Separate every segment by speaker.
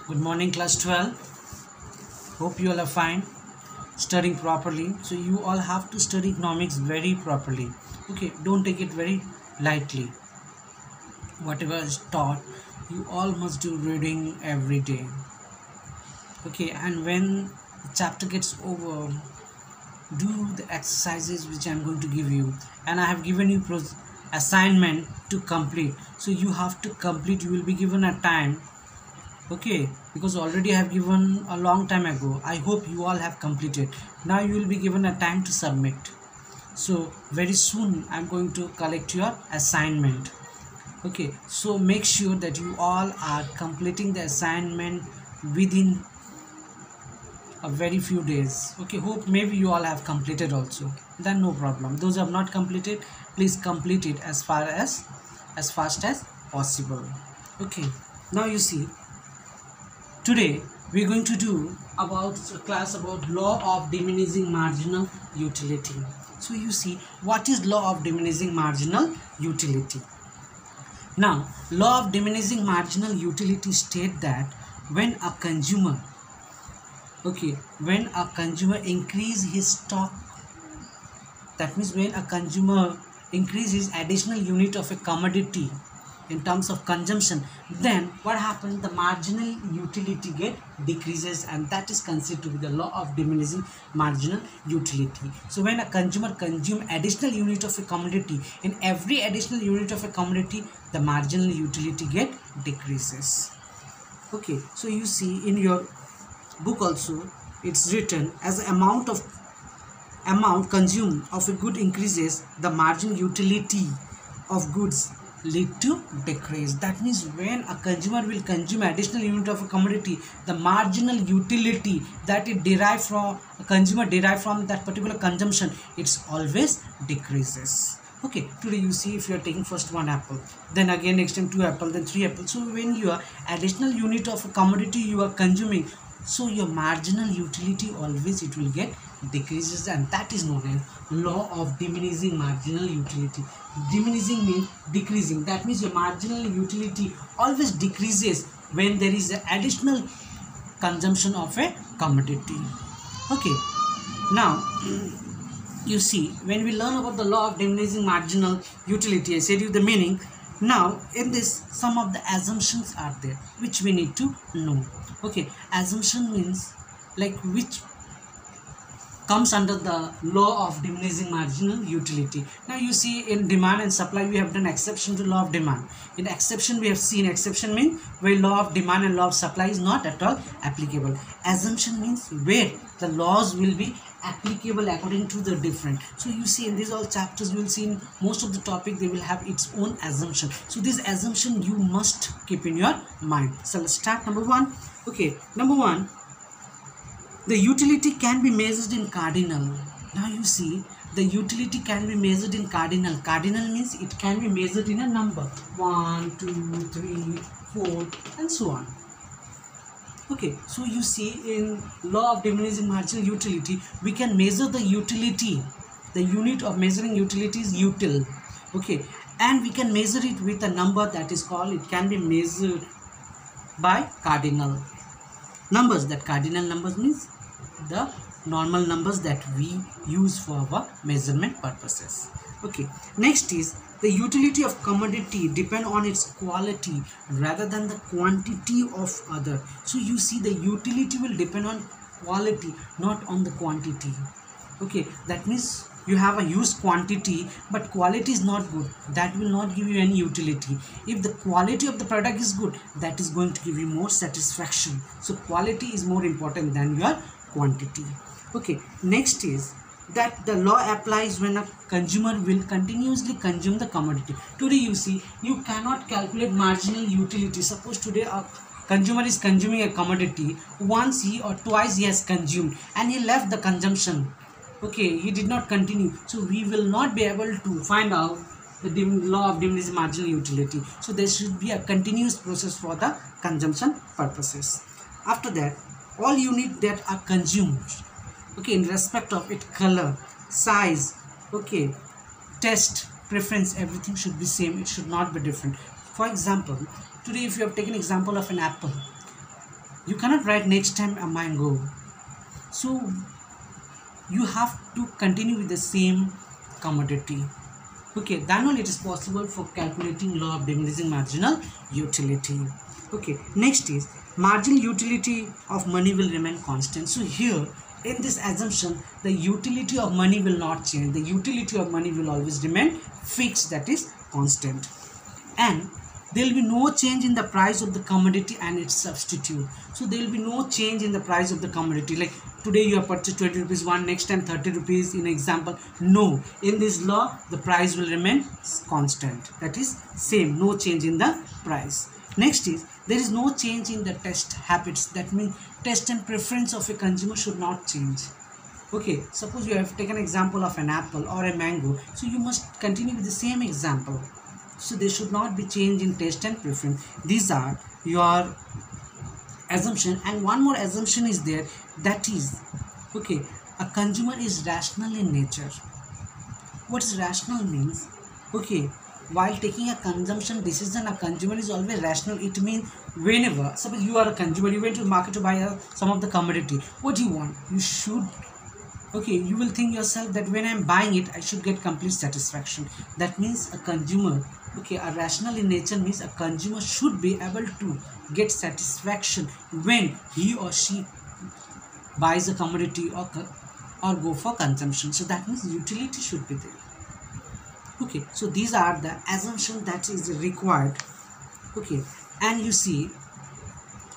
Speaker 1: Good morning, class 12. Hope you all are fine, studying properly. So, you all have to study economics very properly. Okay, don't take it very lightly. Whatever is taught, you all must do reading every day. Okay, and when the chapter gets over, do the exercises which I'm going to give you, and I have given you assignment to complete. So, you have to complete, you will be given a time. Okay, because already I have given a long time ago. I hope you all have completed. Now you will be given a time to submit. So very soon I'm going to collect your assignment. Okay, so make sure that you all are completing the assignment within a very few days. Okay, hope maybe you all have completed also. Then no problem. Those who have not completed, please complete it as fast as possible. Okay, now you see, today we are going to do about a class about law of diminishing marginal utility. So you see, what is law of diminishing marginal utility? Now, law of diminishing marginal utility state that when a consumer increase his stock, that means when a consumer increases additional unit of a commodity in terms of consumption, then what happens? The marginal utility get decreases, and that is considered to be the law of diminishing marginal utility. So when a consumer consume additional unit of a commodity, in every additional unit of a commodity, the marginal utility get decreases. Okay, so you see in your book also it's written, as the amount consumed of a good increases, the marginal utility of goods lead to decrease. That means when a consumer will consume additional unit of a commodity, the marginal utility that it derive from a consumer derive from that particular consumption, it's always decreases. Okay, today you see, if you are taking first one apple, then again next time 2 apple, then 3 apple. So when you are additional unit of a commodity you are consuming, so your marginal utility always it will get decreases, and that is known as law of diminishing marginal utility. Diminishing means decreasing. That means your marginal utility always decreases when there is an additional consumption of a commodity. Okay, now you see, when we learn about the law of diminishing marginal utility, I said you the meaning. Now in this, some of the assumptions are there which we need to know. Okay, assumption means like which comes under the law of diminishing marginal utility. Now you see, in demand and supply we have done exception to law of demand. In exception we have seen, exception means where law of demand and law of supply is not at all applicable. Assumption means where the laws will be applicable according to the different. So you see, in these all chapters you will see in most of the topic they will have its own assumption. So this assumption you must keep in your mind. So let's start. Number one. Okay, number one, the utility can be measured in cardinal. Now you see, the utility can be measured in cardinal. Cardinal means it can be measured in a number 1, 2, 3, 4 and so on. Okay, so you see, in law of diminishing marginal utility we can measure the utility. The unit of measuring utility is util. Okay, and we can measure it with a number that is called, it can be measured by cardinal numbers. That cardinal numbers means the normal numbers that we use for our measurement purposes. Okay, next is, the utility of commodity depend on its quality rather than the quantity of other. So you see, the utility will depend on quality, not on the quantity. Okay, that means you have a used quantity but quality is not good, that will not give you any utility. If the quality of the product is good, that is going to give you more satisfaction. So quality is more important than your quantity. Okay, next is that the law applies when a consumer will continuously consume the commodity. Today you see, you cannot calculate marginal utility. Suppose today a consumer is consuming a commodity, once he or twice he has consumed and he left the consumption. Okay, he did not continue, so we will not be able to find out the law of diminishing marginal utility. So there should be a continuous process for the consumption purposes. After that, all units that are consumed, okay, in respect of its color, size, okay, taste, preference, everything should be same. It should not be different. For example, today if you have taken example of an apple, You cannot write next time a mango. So you have to continue with the same commodity. Okay, then only it is possible for calculating law of diminishing marginal utility. Okay, next is marginal utility of money will remain constant. So here in this assumption, the utility of money will not change. The utility of money will always remain fixed, that is constant. And there will be no change in the price of the commodity and its substitute. So there will be no change in the price of the commodity. Like today you have purchased 20 rupees one, next time 30 rupees in example. No, in this law the price will remain constant, that is same, no change in the price. Next is there is no change in the taste habits. That means taste and preference of a consumer should not change. Okay, suppose you have taken example of an apple or a mango, so you must continue with the same example. So there should not be change in taste and preference. These are your assumption. And one more assumption is there, that is, okay, a consumer is rational in nature. What is rational means? Okay, while taking a consumption decision, a consumer is always rational. It means whenever, suppose you are a consumer, you went to the market to buy some of the commodity. What do you want? You should, okay, you will think yourself that when I am buying it, I should get complete satisfaction. That means a consumer, okay, a rational in nature means a consumer should be able to get satisfaction when he or she buys a commodity or go for consumption. So that means utility should be there. Okay, so these are the assumptions that is required. Okay, and you see,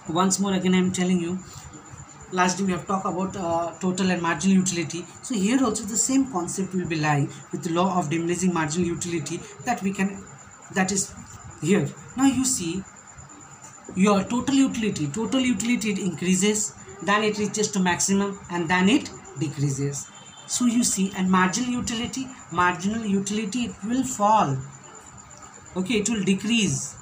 Speaker 1: once more again I am telling you, last day we have talked about total and marginal utility. So here also the same concept will be lying with the law of diminishing marginal utility, that we can, that is here. Now you see your total utility it increases, then it reaches to maximum, and then it decreases. So you see, and marginal utility it will fall. Okay, it will decrease.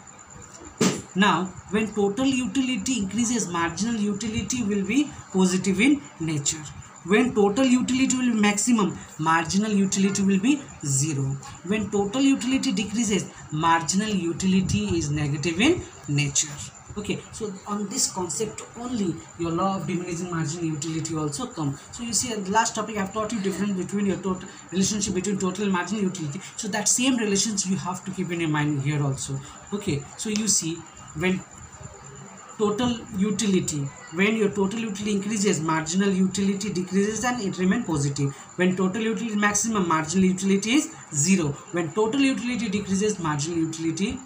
Speaker 1: Now when total utility increases, marginal utility will be positive in nature. When total utility will be maximum, marginal utility will be 0. When total utility decreases, marginal utility is negative in nature. Okay, so on this concept only your law of diminishing marginal utility also come. So you see, at the last topic I have taught you difference between your total relationship between total and marginal utility. So that same relations you have to keep in your mind here also. Okay, so you see, when total utility, when your total utility increases, marginal utility decreases and it remains positive. When total utility is maximum, marginal utility is 0. When total utility decreases, marginal utility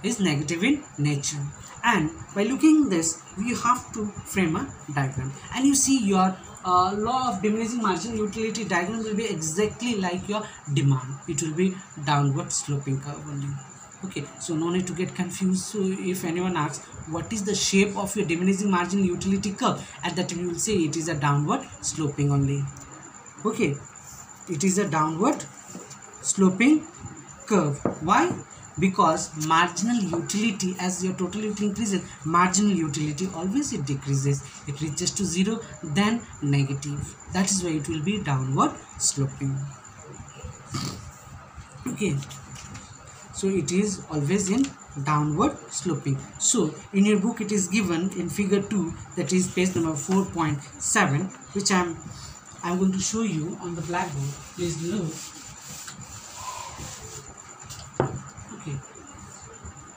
Speaker 1: is negative in nature. And by looking this, we have to frame a diagram. And you see, your law of diminishing marginal utility diagram will be exactly like your demand. It will be downward sloping curve only. Okay, so no need to get confused. So if anyone asks what is the shape of your diminishing marginal utility curve, at that time you will say it is a downward sloping only. Okay, it is a downward sloping curve. Why? Because marginal utility, as your total utility increases, marginal utility always it decreases. It reaches to 0, then negative. That is why it will be downward sloping. Okay, so it is always in downward sloping. So in your book it is given in figure 2, that is page number 4.7, which I'm going to show you on the blackboard. Please look. Okay,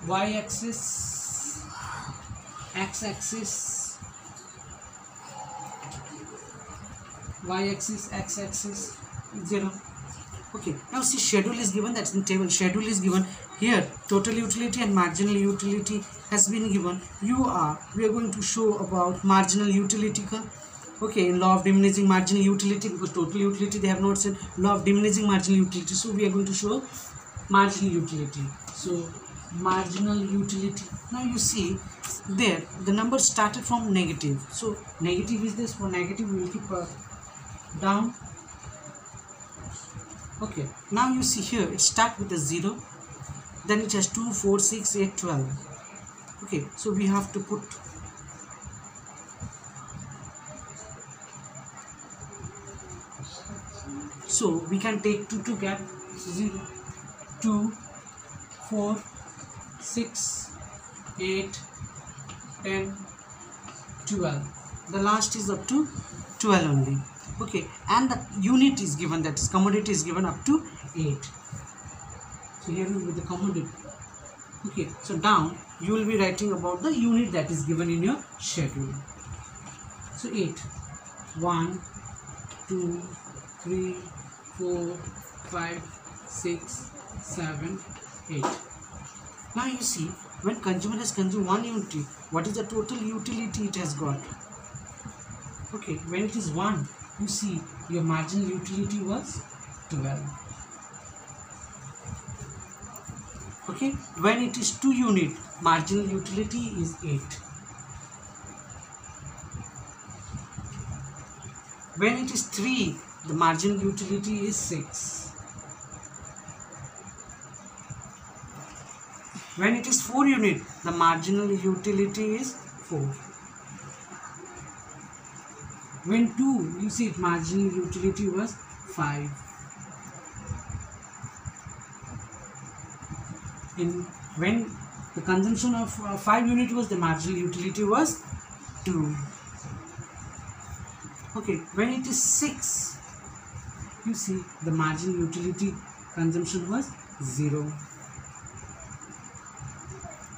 Speaker 1: y-axis, x-axis, y-axis, x-axis, 0. Okay, now see, schedule is given, that's in table. Schedule is given here. Total utility and marginal utility has been given. We are going to show about marginal utility curve. Okay, in law of diminishing marginal utility, because total utility they have not said, law of diminishing marginal utility. So we are going to show marginal utility. So marginal utility, now you see there the number started from negative. So negative is this, for negative we will keep down. Okay, now you see here it starts with a 0, then it has 2, 4, 6, 8, 12. Okay, so we have to put so we can take 2 to get 0, 2, 4, 6, 8, 10, 12. The last is up to 12 only. Okay, and the unit is given, that is commodity is given up to 8. So here will be the commodity. Okay, so down you will be writing about the unit that is given in your schedule. So 8, 1, 2, 3, 4, 5, 6, 7, 8. Now you see, when consumer has consumed 1 unit, what is the total utility it has got? Okay, when it is 1, you see your marginal utility was 12. Okay, when it is 2 unit, marginal utility is 8. When it is 3, the marginal utility is 6. When it is 4 unit, the marginal utility is 4. When 2, you see marginal utility was 5. When the consumption of 5 unit was, the marginal utility was 2. Okay, when it is 6, you see the marginal utility consumption was 0.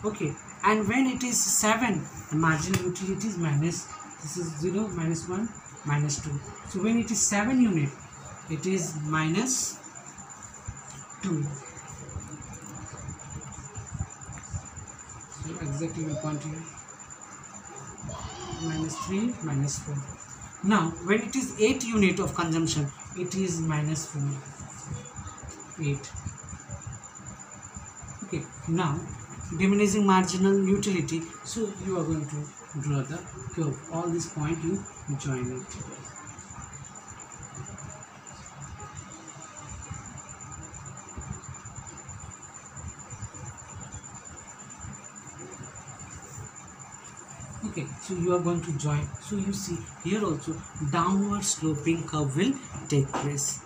Speaker 1: Okay, and when it is 7, the marginal utility is minus, this is 0, minus 1, minus 2. So when it is 7 unit, it is minus 2. So exactly we point here, minus 3, minus 4. Now when it is 8 unit of consumption, it is minus 4, 8. Okay, now diminishing marginal utility. So you are going to draw the curve. All this point you join it. Okay, so you are going to join. So you see here also downward sloping curve will take place.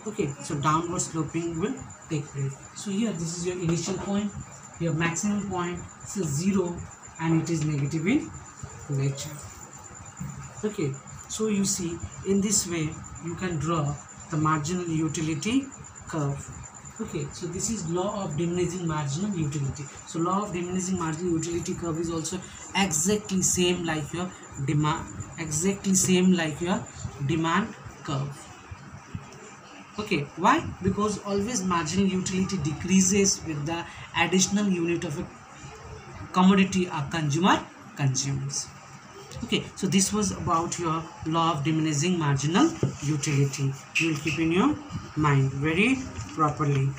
Speaker 1: Okay, so downward sloping will take place. So here this is your initial point, your maximum point is 0 and it is negative in nature. Okay, so you see in this way you can draw the marginal utility curve. Okay, so this is law of diminishing marginal utility. So law of diminishing marginal utility curve is also exactly same like your demand, curve. Okay, why? Because always marginal utility decreases with the additional unit of a commodity a consumer consumes. Okay, so this was about your law of diminishing marginal utility. You will keep in your mind very properly.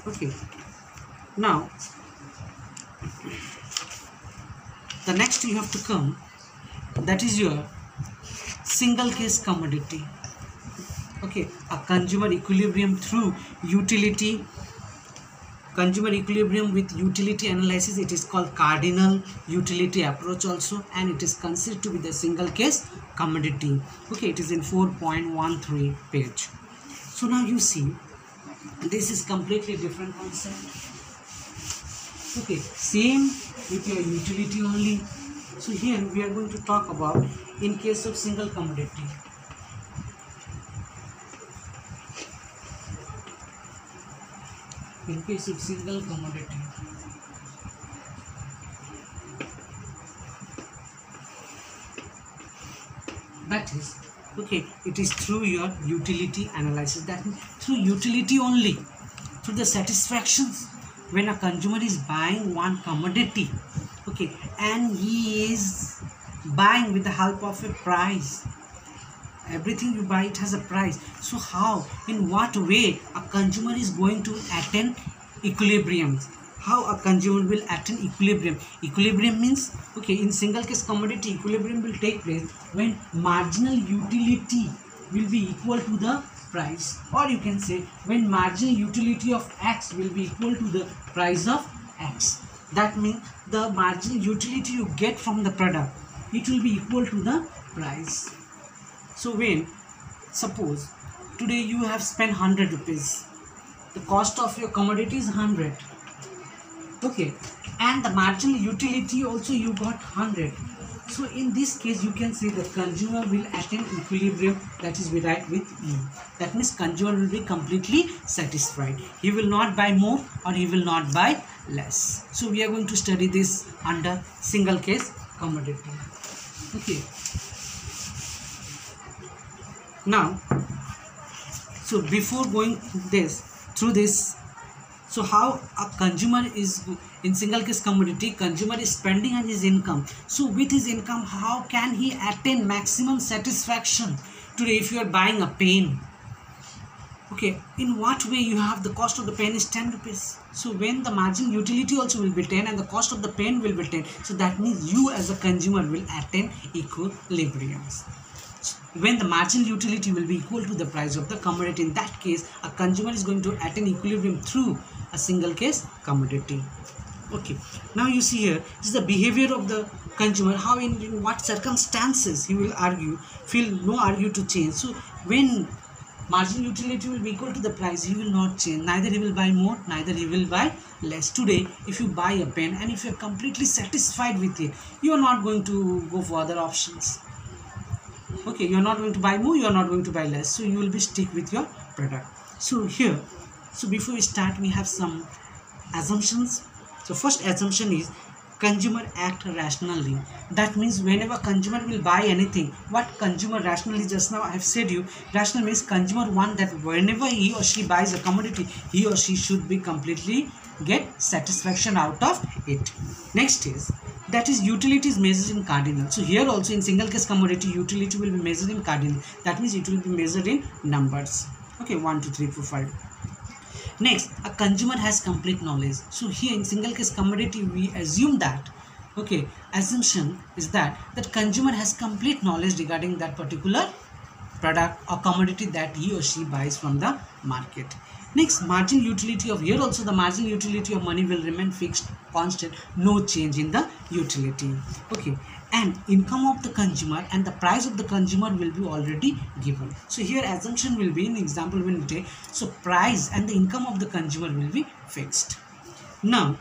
Speaker 1: Okay, now the next you have to come, that is your single case commodity. Okay, a consumer equilibrium through utility, consumer equilibrium with utility analysis. It is called cardinal utility approach also, and it is considered to be the single case commodity. Okay, it is in 4.13 page. So now you see this is completely different concept. Okay, same with your utility only. So here we are going to talk about in case of single commodity. In case of single commodity, that is, okay, it is through your utility analysis. That means through utility only, through the satisfactions. When a consumer is buying one commodity, okay, and he is buying with the help of a price. Everything you buy, it has a price. So how, in what way a consumer is going to attain equilibrium? How a consumer will attain equilibrium? Equilibrium means, okay, in single case commodity, equilibrium will take place when marginal utility will be equal to the price, or you can say when marginal utility of X will be equal to the price of X. That means the marginal utility you get from the product, it will be equal to the price. So when, suppose today you have spent 100 rupees, the cost of your commodity is 100. Okay, and the marginal utility also you got 100. So in this case you can say the consumer will attain equilibrium, that is we write with E. That means consumer will be completely satisfied. He will not buy more or he will not buy less. So we are going to study this under single case commodity. Okay. Now, so before going through this, so how a consumer is in single case commodity, consumer is spending on his income. So with his income, how can he attain maximum satisfaction? Today, if you are buying a pen, okay, in what way you have the cost of the pen is 10 rupees. So when the margin utility also will be 10 and the cost of the pen will be 10. So that means you as a consumer will attain equilibrium. When the marginal utility will be equal to the price of the commodity, in that case a consumer is going to attain equilibrium through a single case commodity. Okay, now you see here this is the behavior of the consumer, how in what circumstances he will feel no argue to change. So when marginal utility will be equal to the price, he will not change, neither he will buy more, neither he will buy less. Today if you buy a pen and if you are completely satisfied with it, you are not going to go for other options. Okay, you are not going to buy more, you are not going to buy less, so you will be stick with your product. So here, so before we start, we have some assumptions. So first assumption is consumer act rationally. That means whenever consumer will buy anything, what consumer rationally, just now I have said you, rational means consumer want that whenever he or she buys a commodity, he or she should be completely get satisfaction out of it. Next is that is utility is measured in cardinal. So here also in single case commodity, utility will be measured in cardinal. That means it will be measured in numbers. Okay, 1 2 3 4 5. Next, a consumer has complete knowledge. So here in single case commodity we assume that, okay, assumption is that consumer has complete knowledge regarding that particular product or commodity that he or she buys from the market. Next, margin utility of, here also the margin utility of money will remain fixed, constant, no change in the utility. Okay, and income of the consumer and the price of the consumer will be already given. So here assumption will be, in example when we take, so price and the income of the consumer will be fixed. Now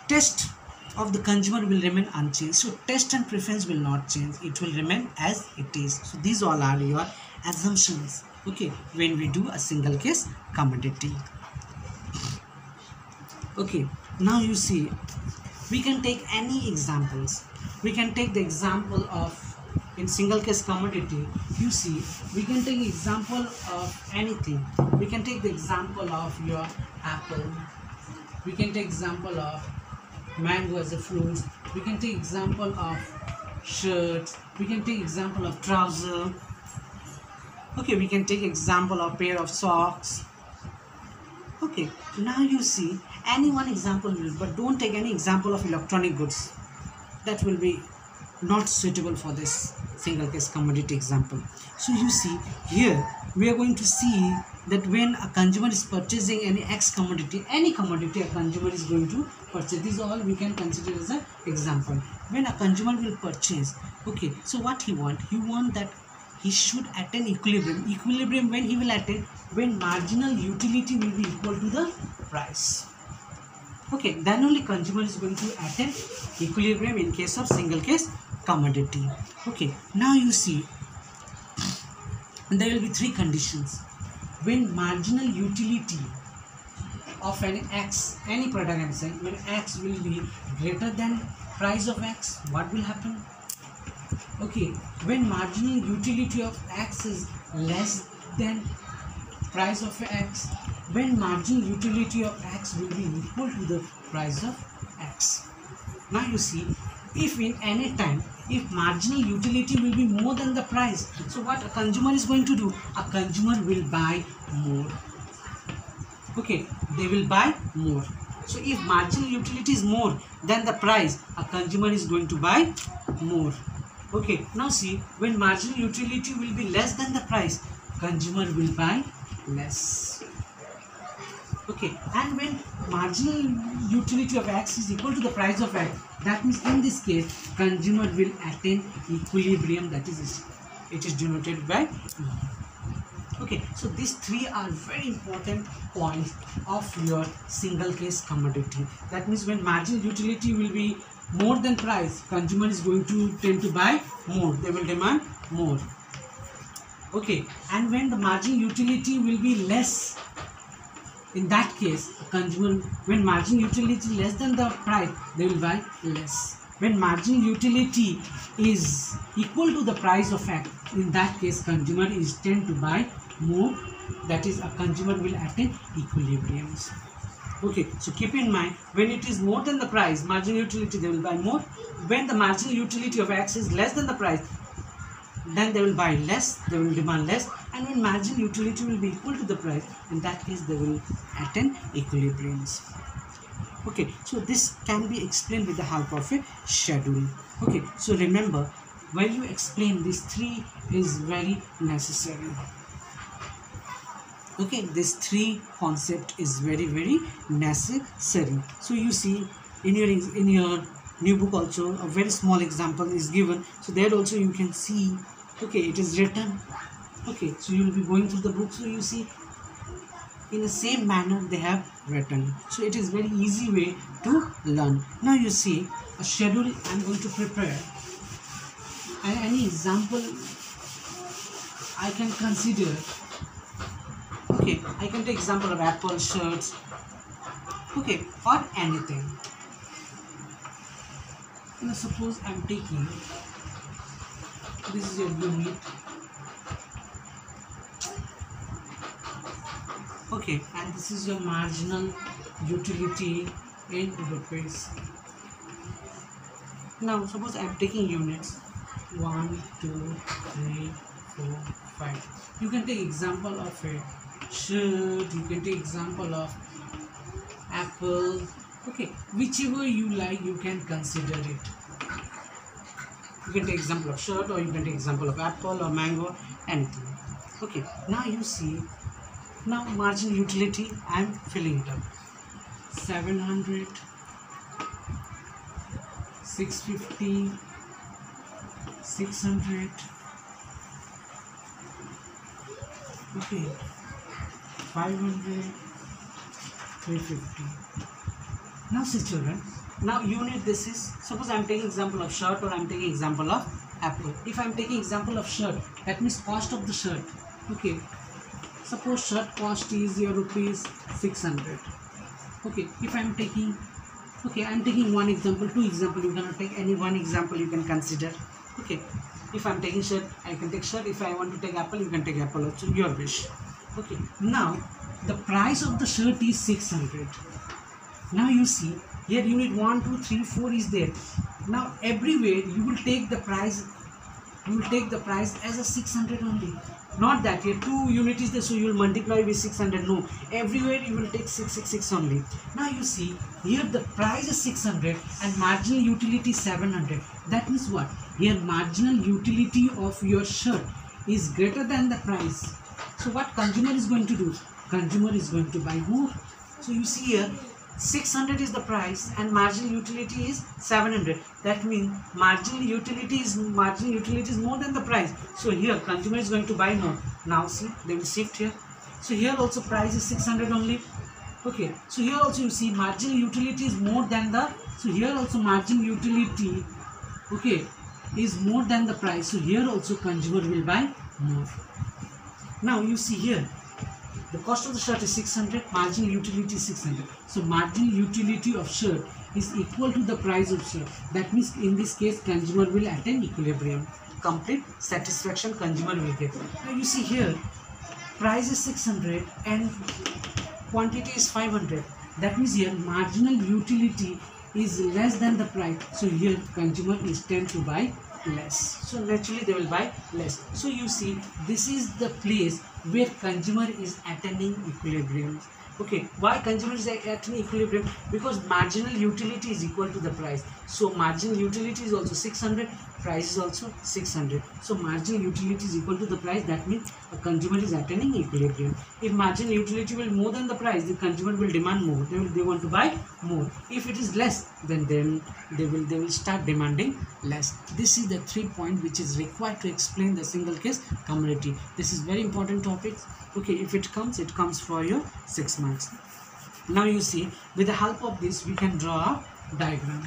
Speaker 1: taste of the consumer will remain unchanged. So taste and preference will not change, it will remain as it is. So these all are your assumptions, okay, when we do a single case commodity. Okay, now you see we can take any examples. We can take the example of, in single case commodity, you see we can take example of anything. We can take the example of your apple, we can take example of mango as a fruit, we can take example of shirts, we can take example of trouser. Okay, we can take example of pair of socks. Okay, now you see any one example will, but don't take any example of electronic goods. That will be not suitable for this single case commodity example. So you see here we are going to see that when a consumer is purchasing any X commodity, any commodity a consumer is going to purchase, these all we can consider as an example. When a consumer will purchase, okay, so what he want that he should attain equilibrium. Equilibrium when he will attain, when marginal utility will be equal to the price. Okay, then only consumer is going to attain equilibrium in case of single case commodity. Okay, now you see there will be three conditions. When marginal utility of any X, any product I'm saying, when X will be greater than price of X, what will happen? Okay, when marginal utility of X is less than price of X, when marginal utility of X will be equal to the price of X. Now you see, if in any time, if marginal utility will be more than the price, so what a consumer is going to do? A consumer will buy more. Okay, they will buy more. So if marginal utility is more than the price, a consumer is going to buy more. Okay, now see, when marginal utility will be less than the price, consumer will buy less. Okay, and when marginal utility of X is equal to the price of X, that means in this case consumer will attain equilibrium, that is it is denoted by E. Okay, so these three are very important points of your single case commodity. That means when marginal utility will be more than price, consumer is going to tend to buy more, they will demand more. Okay, and when the marginal utility will be less, in that case consumer, when marginal utility less than the price, they will buy less. When marginal utility is equal to the price of X, in that case consumer is tend to buy more, that is a consumer will attain equilibrium. Okay, so keep in mind, when it is more than the price, marginal utility, they will buy more. When the marginal utility of X is less than the price, then they will buy less, they will demand less. And when marginal utility will be equal to the price, in that case they will attain equilibrium. Okay, so this can be explained with the help of a schedule. Okay, so remember, when you explain these three is very necessary. Okay, this three concept is very necessary. So you see in your new book also a very small example is given, so there also you can see, okay, it is written. Okay, so you will be going through the book, so you see in the same manner they have written, so it is very easy way to learn. Now you see a schedule I am going to prepare, and any example I can consider. Okay, I can take example of Apple shirts, okay, or anything. Now suppose I am taking, this is your unit, okay, and this is your marginal utility in rupees. Now suppose I am taking units 1, 2, 3, 4, 5. You can take example of a shirt, you can take example of apple, okay, whichever you like you can consider it. You can take example of shirt, or you can take example of apple or mango, anything. Okay, now you see, now marginal utility I am filling it up. 700, 650, 600, okay, 500, 350. Now see children, now unit, this is, suppose I am taking example of shirt, or I am taking example of apple. If I am taking example of shirt, that means cost of the shirt. Okay, suppose shirt cost is your rupees 600. Okay, if I am taking, okay, I am taking one example, two example, you cannot take any one example, you can consider. Okay, if I am taking shirt, I can take shirt. If I want to take apple, you can take apple also, your wish. Okay, now the price of the shirt is 600. Now you see here unit 1, 2, 3, 4 is there. Now everywhere you will take the price, as a 600 only. Not that here 2 unit is there, so you will multiply with 600. No, everywhere you will take 666 only. Now you see here the price is 600 and marginal utility 700. That means what? Here marginal utility of your shirt is greater than the price. So what consumer is going to do? Consumer is going to buy more. So you see here 600 is the price and marginal utility is 700. That means marginal utility is more than the price. So here consumer is going to buy more. Now see, they will shift here. So here also price is 600 only. Okay, so here also you see marginal utility is more than the, so here also marginal utility, okay, is more than the price. So here also consumer will buy more. Now you see here the cost of the shirt is 600, marginal utility is 600. So marginal utility of shirt is equal to the price of shirt. That means in this case consumer will attain equilibrium. Complete satisfaction consumer will get. Now you see here price is 600 and quantity is 500. That means here marginal utility is less than the price. So here consumer is tend to buy less. So naturally they will buy less. So you see this is the place where consumer is attaining equilibrium. Okay, why consumer is attaining equilibrium? Because marginal utility is equal to the price. So marginal utility is also 600, price is also 600. So marginal utility is equal to the price. That means a consumer is attaining equilibrium. If marginal utility will more than the price, the consumer will demand more. They want to buy more. If it is less, then they will start demanding less. This is the 3 point which is required to explain the single case commodity. This is very important topic. Okay, if it comes for your 6 marks. Now you see, with the help of this we can draw a diagram.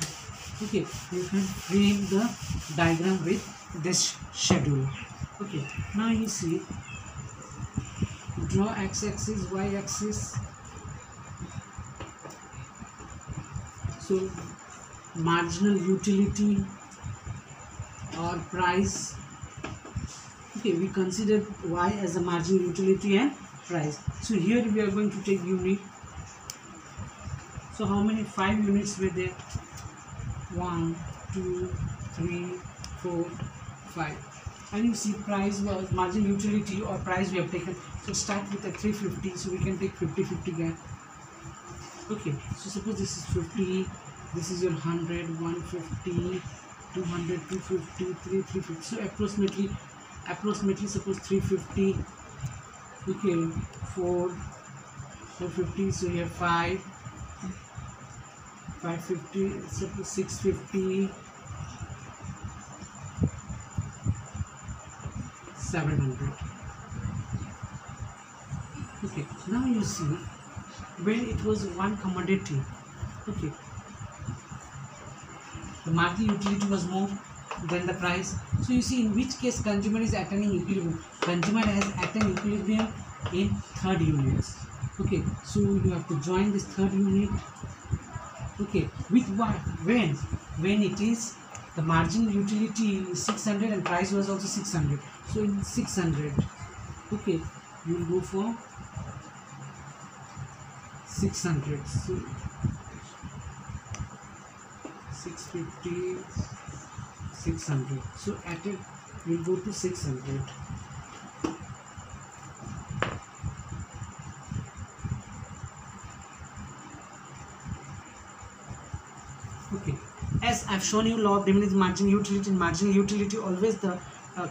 Speaker 1: Okay, you can frame the diagram with this schedule. Okay, now you see, draw x-axis, y-axis. So marginal utility or price. Okay, we consider y as a marginal utility and price. So here we are going to take unit. So how many 5 units were there? 1, 2, 3, 4, 5. And you see, price was marginal utility or price we have taken. So start with a 350. So we can take 50-50 gap. Okay, so suppose this is 50, this is your 100, 150, 200, 250, 350. So approximately suppose 350. Okay, 450. So you have 5, 550. Suppose 650, 700. Okay, now you see, when it was one commodity, okay, the marginal utility was more than the price. So you see, in which case consumer is attaining equilibrium. Consumer has attained equilibrium in third units. Okay, so you have to join this third unit. Okay, with what? When it is the marginal utility is 600 and price was also 600. So in 600, okay, you will go for 600. So 650, 600. So at it, we will go to 600. Okay, as I've shown you, law of diminishing marginal utility. In marginal utility, always the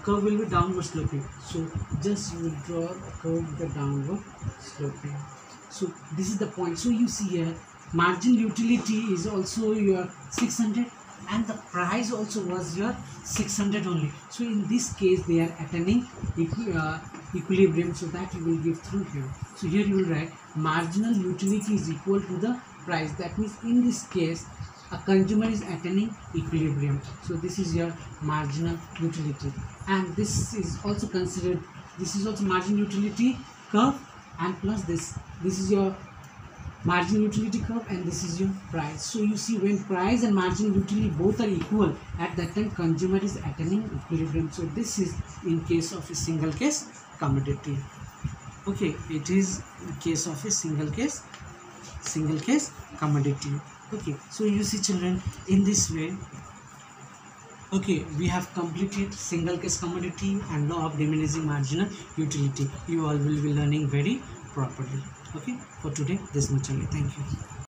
Speaker 1: curve will be downward sloping. So just you will draw a curve with the downward sloping. So this is the point. So you see here, marginal utility is also your 600 and the price also was your 600 only. So in this case they are attaining equilibrium, so that you will give through here. So here you will write marginal utility is equal to the price. That means in this case a consumer is attaining equilibrium. So this is your marginal utility, and this is also considered, this is also marginal utility curve, and plus this is your marginal utility curve, and this is your price. So you see, when price and marginal utility both are equal, at that time consumer is attaining equilibrium. So this is in case of a single case commodity. Okay, it is in case of a single case commodity. Okay, so you see children, in this way, okay, we have completed single case commodity and law of diminishing marginal utility. You all will be learning very properly. Okay, for today this much only. Thank you.